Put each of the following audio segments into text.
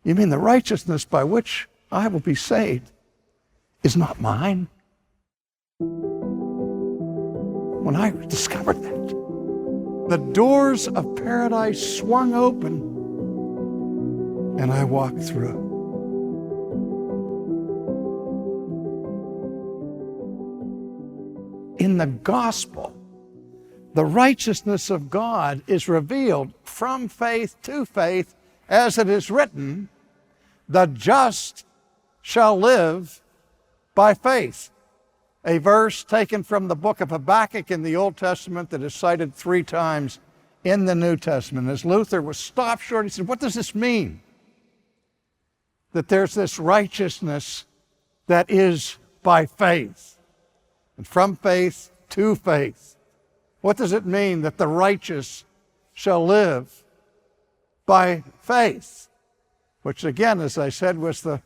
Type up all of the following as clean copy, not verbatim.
You mean the righteousness by which I will be saved is not mine? When I discovered that, the doors of paradise swung open and I walked through. In the gospel, the righteousness of God is revealed from faith to faith, as it is written, the just shall live by faith. A verse taken from the book of Habakkuk in the Old Testament that is cited 3 times in the New Testament. As Luther was stopped short, he said, what does this mean? That there's this righteousness that is by faith, and from faith to faith. What does it mean that the righteous shall live by faith? Which again, as I said, was the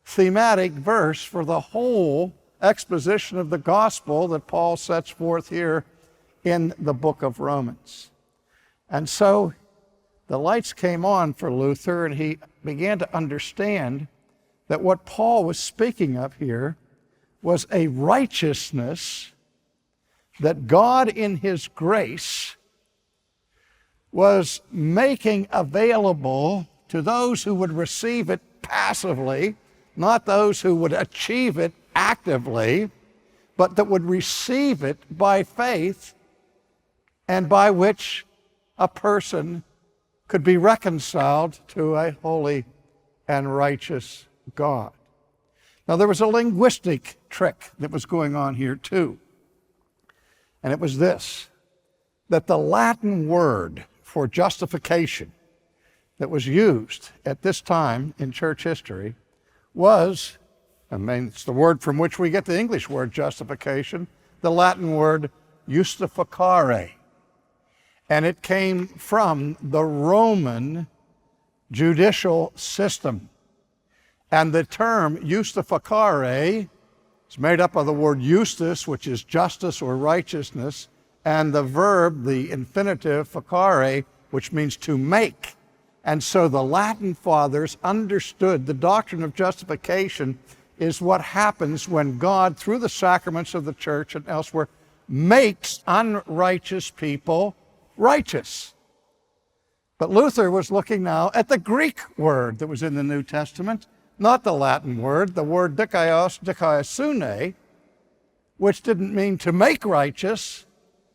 thematic verse for the whole exposition of the gospel that Paul sets forth here in the book of Romans. And so the lights came on for Luther, and he began to understand that what Paul was speaking of here was a righteousness that God in his grace was making available to those who would receive it passively, not those who would achieve it actively, but that would receive it by faith, and by which a person could be reconciled to a holy and righteous God. Now, there was a linguistic trick that was going on here too, and it was this, that the Latin word for justification that was used at this time in church history was, it's the word from which we get the English word justification, the Latin word justificare. And it came from the Roman judicial system. And the term justificare is made up of the word justus, which is justice or righteousness, and the verb, the infinitive, facere, which means to make. And so the Latin fathers understood the doctrine of justification is what happens when God, through the sacraments of the church and elsewhere, makes unrighteous people righteous. But Luther was looking now at the Greek word that was in the New Testament, not the Latin word, the word dikaios, dikaiosune, which didn't mean to make righteous,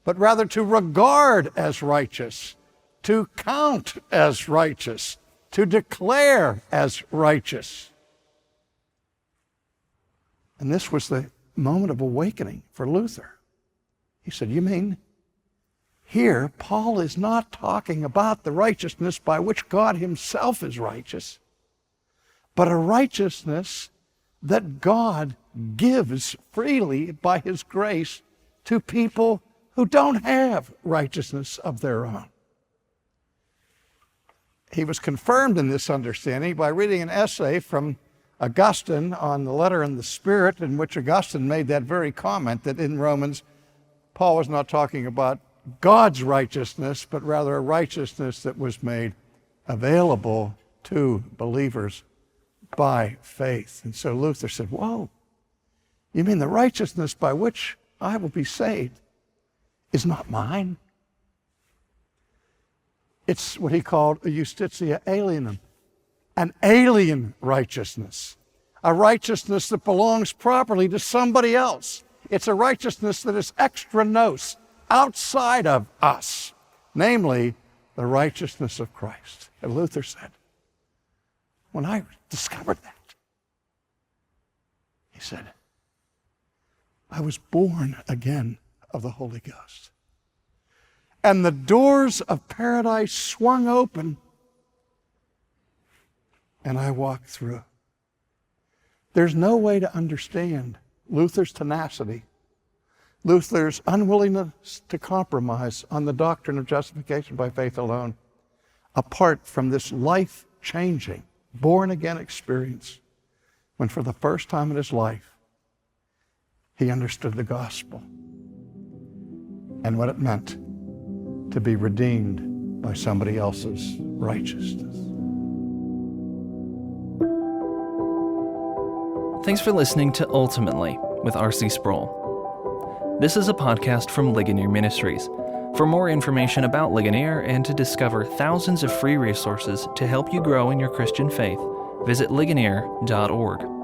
but rather to regard as righteous, to count as righteous, to declare as righteous. And this was the moment of awakening for Luther. He said, you mean here Paul is not talking about the righteousness by which God himself is righteous, but a righteousness that God gives freely by his grace to people who don't have righteousness of their own. He was confirmed in this understanding by reading an essay from Augustine on the letter in the Spirit, in which Augustine made that very comment that in Romans, Paul was not talking about God's righteousness, but rather a righteousness that was made available to believers by faith. And so Luther said, whoa, you mean the righteousness by which I will be saved is not mine? It's what he called a justitia alienum, an alien righteousness, a righteousness that belongs properly to somebody else. It's a righteousness that is extra nos, outside of us, namely the righteousness of Christ. And Luther said, when I discovered that, he said, I was born again of the Holy Ghost. And the doors of paradise swung open, and I walked through. There's no way to understand Luther's tenacity, Luther's unwillingness to compromise on the doctrine of justification by faith alone, apart from this life-changing, born-again experience when for the first time in his life, he understood the gospel and what it meant to be redeemed by somebody else's righteousness. Thanks for listening to Ultimately with R.C. Sproul. This is a podcast from Ligonier Ministries. For more information about Ligonier and to discover thousands of free resources to help you grow in your Christian faith, visit ligonier.org.